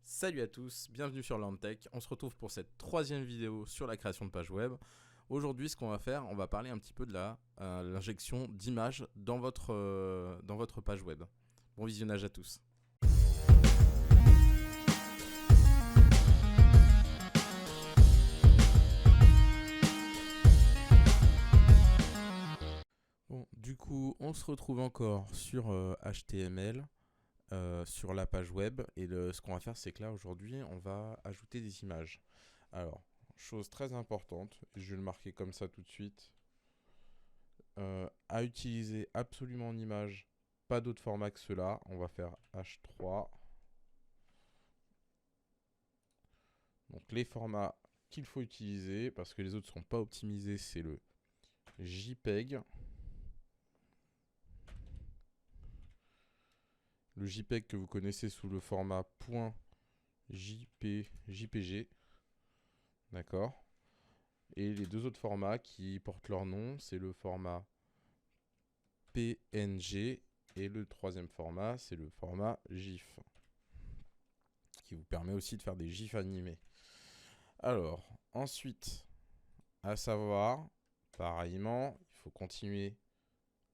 Salut à tous, bienvenue sur Landtech. On se retrouve pour cette troisième vidéo sur la création de pages web. Aujourd'hui, ce qu'on va faire, on va parler un petit peu de l'injection d'images dans votre page web. Bon visionnage à tous. Bon, du coup, on se retrouve encore sur HTML. Sur la page web et ce qu'on va faire, c'est que là aujourd'hui on va ajouter des images. Alors, chose très importante, je vais le marquer comme ça tout de suite, à utiliser absolument en image, pas d'autre format que cela. On va faire H3. Donc les formats qu'il faut utiliser, parce que les autres ne sont pas optimisés, c'est le JPEG. Le JPEG que vous connaissez sous le format .jpg. D'accord. Et les deux autres formats qui portent leur nom, c'est le format PNG et le troisième format, c'est le format GIF, qui vous permet aussi de faire des GIFs animés. Alors, ensuite, à savoir, pareillement, il faut continuer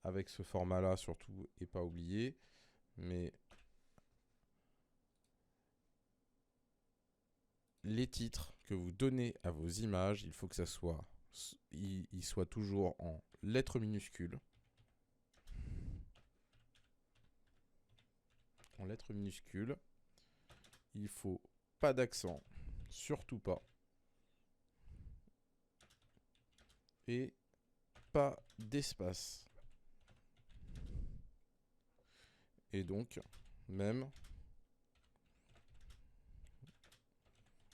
avec ce format-là surtout et pas oublier, mais les titres que vous donnez à vos images, il faut que ça soit, il soit toujours en lettres minuscules. En lettres minuscules. Il faut pas d'accent, surtout pas. Et pas d'espace. Et donc, même,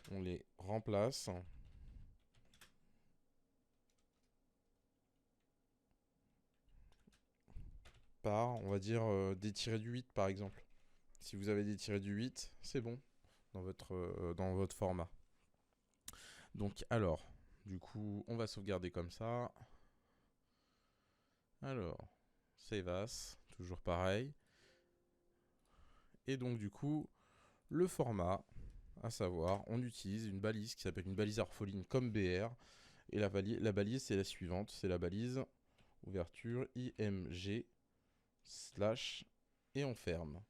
on les remplace par, on va dire, des tirets du 8 par exemple. Si vous avez des tirets du 8, c'est bon dans votre format. Donc, alors, du coup, on va sauvegarder comme ça. Alors, save as, toujours pareil. Et donc, du coup, le format, à savoir, on utilise une balise qui s'appelle une balise orpheline comme BR. Et la balise, c'est la suivante. C'est la balise ouverture img slash et on ferme.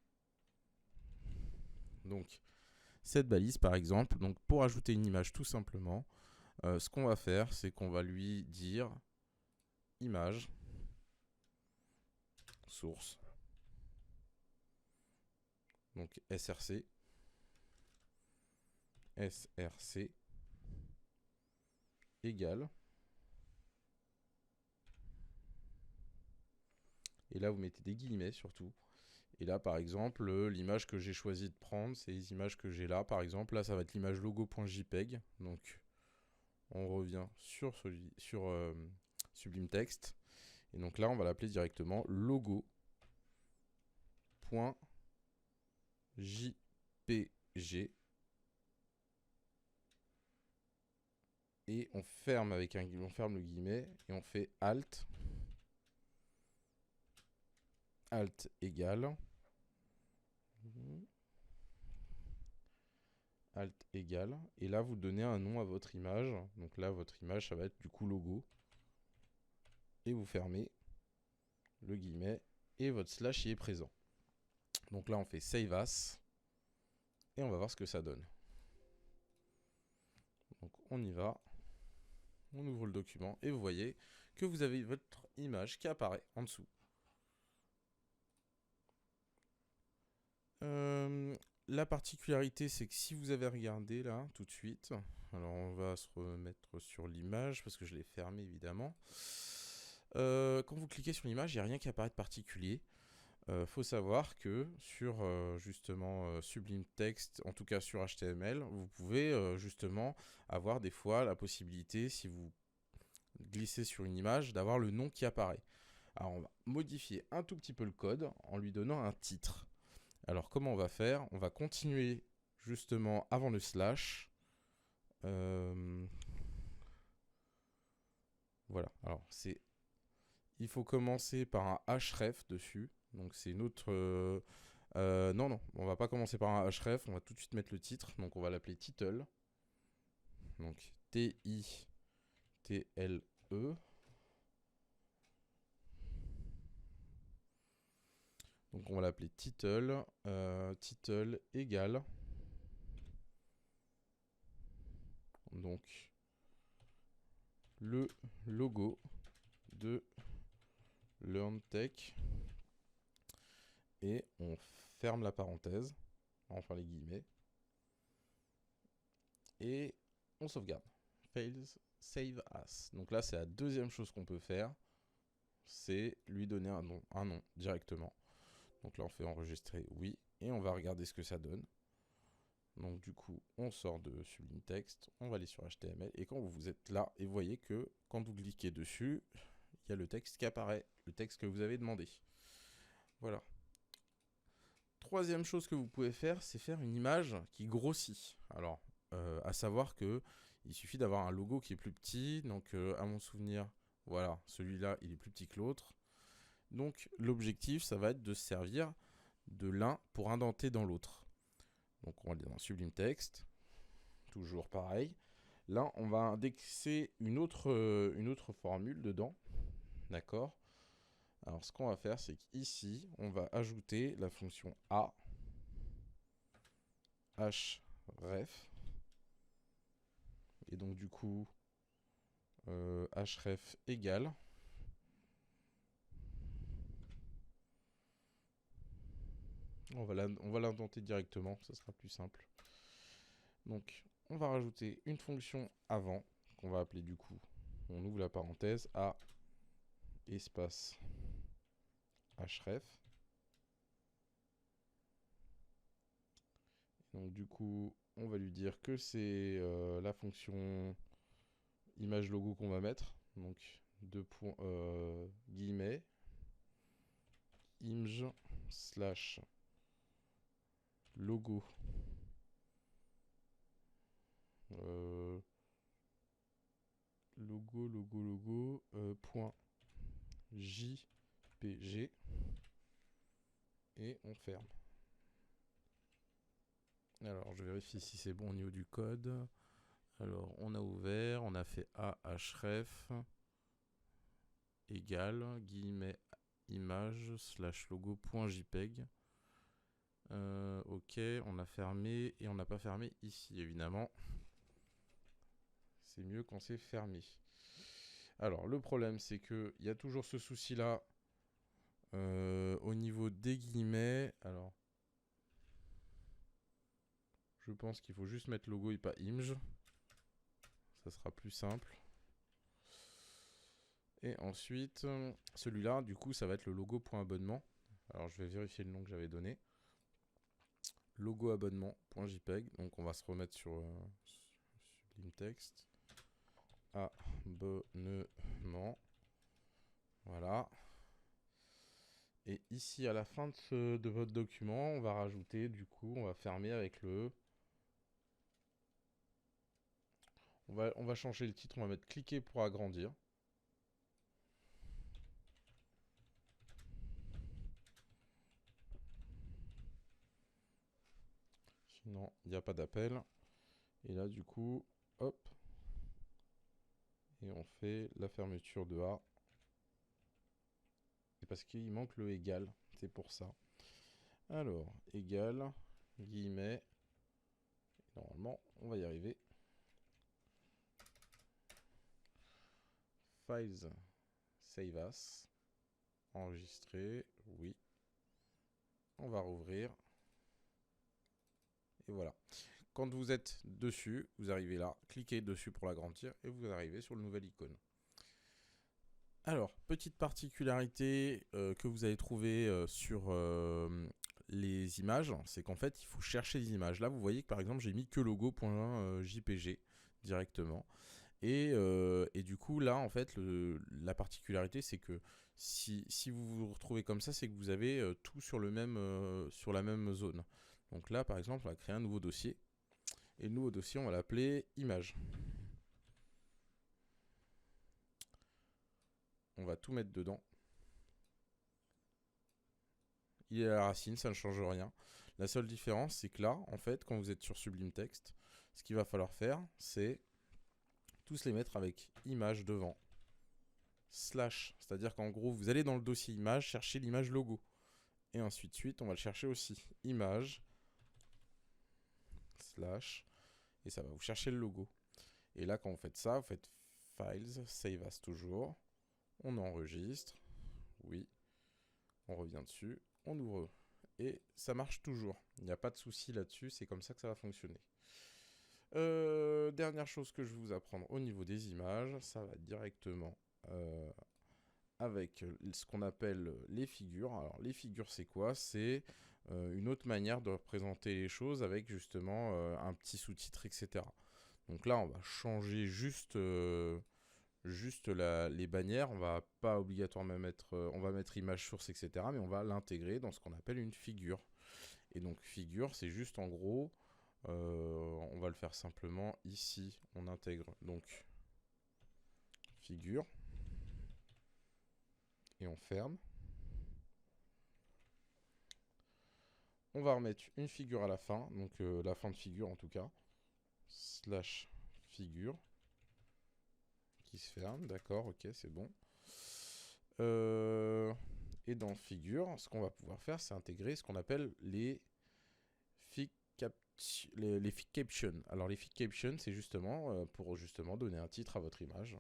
Donc, cette balise, par exemple, donc pour ajouter une image tout simplement, ce qu'on va faire, c'est qu'on va lui dire image, source, donc src, égale. Et là, vous mettez des guillemets surtout. Et là, par exemple, l'image que j'ai choisi de prendre, c'est les images que j'ai là. Par exemple, là, ça va être l'image logo.jpg. Donc, on revient sur Sublime Text. Et donc là, on va l'appeler directement logo.jpg. Et on ferme on ferme le guillemet et on fait Alt égale. Alt égale. Et là, vous donnez un nom à votre image. Donc là, votre image, ça va être du coup logo. Et vous fermez le guillemet et votre slash y est présent. Donc là, on fait Save As et on va voir ce que ça donne. Donc on y va. On ouvre le document et vous voyez que vous avez votre image qui apparaît en dessous. La particularité, c'est que si vous avez regardé là tout de suite, alors on va se remettre sur l'image parce que je l'ai fermé évidemment. Quand vous cliquez sur l'image, il n'y a rien qui apparaît de particulier. Faut savoir que sur justement Sublime Text, en tout cas sur HTML, vous pouvez justement avoir des fois la possibilité, si vous glissez sur une image, d'avoir le nom qui apparaît. Alors on va modifier un tout petit peu le code en lui donnant un titre. Alors comment on va faire? On va continuer justement avant le slash. Voilà, alors il faut commencer par un href dessus. Donc c'est une autre Non, non, on va pas commencer par un href, on va tout de suite mettre le titre. Donc on va l'appeler title. Donc T-I-T-L-E. Donc on va l'appeler title. Title égale. Donc le logo de LearnTech. Et on ferme la parenthèse. Enfin les guillemets. Et on sauvegarde. Fails, save as. Donc là, c'est la deuxième chose qu'on peut faire. C'est lui donner un nom directement. Donc là, on fait enregistrer oui. Et on va regarder ce que ça donne. Donc du coup, on sort de Sublime Text. On va aller sur HTML. Et quand vous êtes là, et vous voyez que quand vous cliquez dessus, il y a le texte qui apparaît. Le texte que vous avez demandé. Voilà. Troisième chose que vous pouvez faire, c'est faire une image qui grossit. Alors, à savoir que il suffit d'avoir un logo qui est plus petit. Donc, à mon souvenir, voilà, celui-là, il est plus petit que l'autre. Donc, l'objectif, ça va être de se servir de l'un pour indenter dans l'autre. Donc, on va le dire dans Sublime Text. Toujours pareil. Là, on va indexer une autre formule dedans. D'accord ? Alors, ce qu'on va faire, c'est qu'ici, on va ajouter la fonction A, href. Et donc, du coup, href égale. On va l'indenter directement, ça sera plus simple. Donc, on va rajouter une fonction avant, qu'on va appeler du coup, on ouvre la parenthèse, A, espace, href. Donc du coup, on va lui dire que c'est la fonction image logo qu'on va mettre. Donc, guillemets, image slash logo. Logo, point JPG. Et on ferme. Alors, je vérifie si c'est bon au niveau du code. Alors, on a ouvert, on a fait ahref égale guillemets image slash logo.jpeg. Ok, on a fermé et on n'a pas fermé ici, évidemment. C'est mieux quand c'est fermé. Alors, le problème, c'est qu'il y a toujours ce souci-là au niveau des guillemets. Alors, je pense qu'il faut juste mettre logo et pas image. Ça sera plus simple. Et ensuite, celui-là, du coup, ça va être le logo.abonnement. Alors, je vais vérifier le nom que j'avais donné. Logoabonnement.jpg. Donc, on va se remettre sur Sublime Text. Abonnement. Voilà. Et ici, à la fin de votre document, on va rajouter, du coup, on va fermer avec le... On va changer le titre, on va mettre cliquer pour agrandir. Sinon, il n'y a pas d'appel. Et là, du coup, hop. Et on fait la fermeture de A. C'est parce qu'il manque le égal. C'est pour ça. Alors, égal, guillemets. Normalement, on va y arriver. Files, save as. Enregistrer, oui. On va rouvrir. Et voilà. Quand vous êtes dessus, vous arrivez là, cliquez dessus pour l'agrandir et vous arrivez sur le nouvel icône. Alors, petite particularité que vous allez trouver sur les images, c'est qu'en fait, il faut chercher les images. Là, vous voyez que par exemple, j'ai mis que logo.jpg directement. Et du coup, là, en fait, la particularité, c'est que si vous vous retrouvez comme ça, c'est que vous avez tout sur la même zone. Donc là, par exemple, on va créer un nouveau dossier. Et le nouveau dossier, on va l'appeler image. On va tout mettre dedans. il est à la racine, ça ne change rien. La seule différence, c'est que là, en fait, quand vous êtes sur Sublime Text, ce qu'il va falloir faire, c'est tous les mettre avec image devant. Slash, c'est-à-dire qu'en gros, vous allez dans le dossier image, chercher l'image logo. Et ensuite, on va le chercher aussi. Image, slash, et ça va vous chercher le logo. Et là, quand vous faites ça, vous faites Files, Save As toujours. On enregistre. Oui. On revient dessus. On ouvre. Et ça marche toujours. Il n'y a pas de souci là-dessus. C'est comme ça que ça va fonctionner. Dernière chose que je vais vous apprendre au niveau des images, ça va directement avec ce qu'on appelle les figures. Alors les figures, c'est quoi? C'est une autre manière de représenter les choses avec justement un petit sous-titre, etc. Donc là, on va changer juste les bannières. On va pas obligatoirement mettre, on va mettre image source, etc. Mais on va l'intégrer dans ce qu'on appelle une figure. Et donc figure, c'est juste en gros, on va le faire simplement ici. On intègre donc figure et on ferme. On va remettre une figure à la fin, donc la fin de figure en tout cas, slash figure, qui se ferme, d'accord, ok, c'est bon. Et dans figure, ce qu'on va pouvoir faire, c'est intégrer ce qu'on appelle les fig captions. Alors les fig captions, c'est justement pour justement donner un titre à votre image.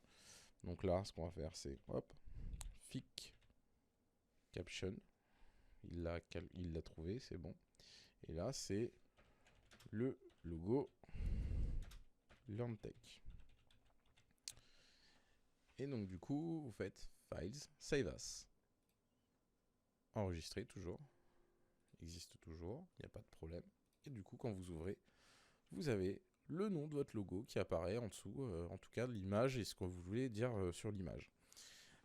Donc là, ce qu'on va faire, c'est hop, fig caption. Il l'a trouvé, c'est bon. Et là, c'est le logo LearnTech. Et donc, du coup, vous faites Files, Save As. Enregistrer toujours. Existe toujours, il n'y a pas de problème. Et du coup, quand vous ouvrez, vous avez le nom de votre logo qui apparaît en dessous, en tout cas l'image et ce que vous voulez dire sur l'image.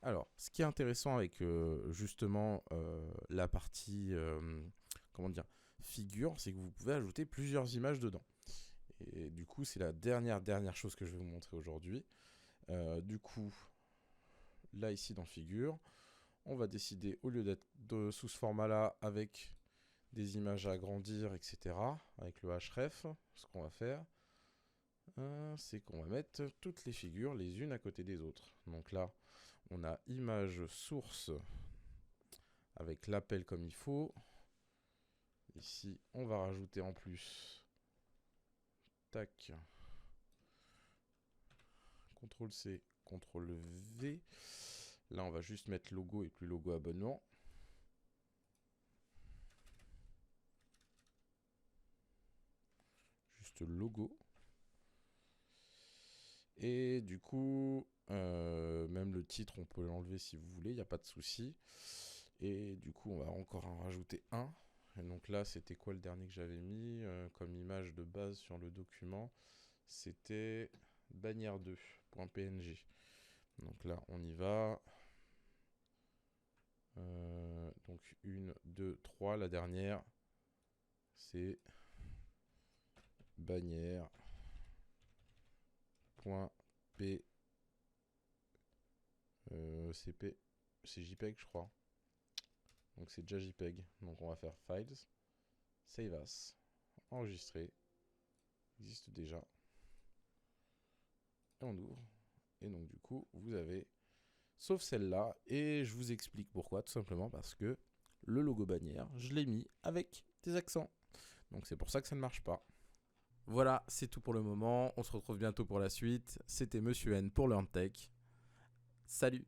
Alors, ce qui est intéressant avec justement la partie, comment dire, figure, c'est que vous pouvez ajouter plusieurs images dedans. Et du coup, c'est la dernière chose que je vais vous montrer aujourd'hui. Du coup, là ici dans figure, on va décider, au lieu d'être sous ce format-là avec des images à agrandir, etc., avec le href, ce qu'on va faire, c'est qu'on va mettre toutes les figures les unes à côté des autres. Donc là, on a image source avec l'appel comme il faut. Ici, on va rajouter en plus, tac, CTRL-C, CTRL-V. Là, on va juste mettre logo et plus logo abonnement. Juste logo. Et du coup, même le titre, on peut l'enlever si vous voulez, il n'y a pas de souci. Et du coup, on va encore en rajouter un. Et donc là, c'était quoi le dernier que j'avais mis comme image de base sur le document? C'était bannière2.png. Donc là, on y va. Donc 1, 2, 3. La dernière, c'est bannière.p. C'est JPEG, je crois. Donc c'est déjà JPEG. Donc on va faire Files, Save As, enregistrer. Existe déjà. Et on ouvre. Et donc du coup, vous avez, sauf celle-là, et je vous explique pourquoi, tout simplement parce que le logo bannière, je l'ai mis avec des accents. Donc c'est pour ça que ça ne marche pas. Voilà, c'est tout pour le moment. On se retrouve bientôt pour la suite. C'était Monsieur N pour LearnTech. Salut!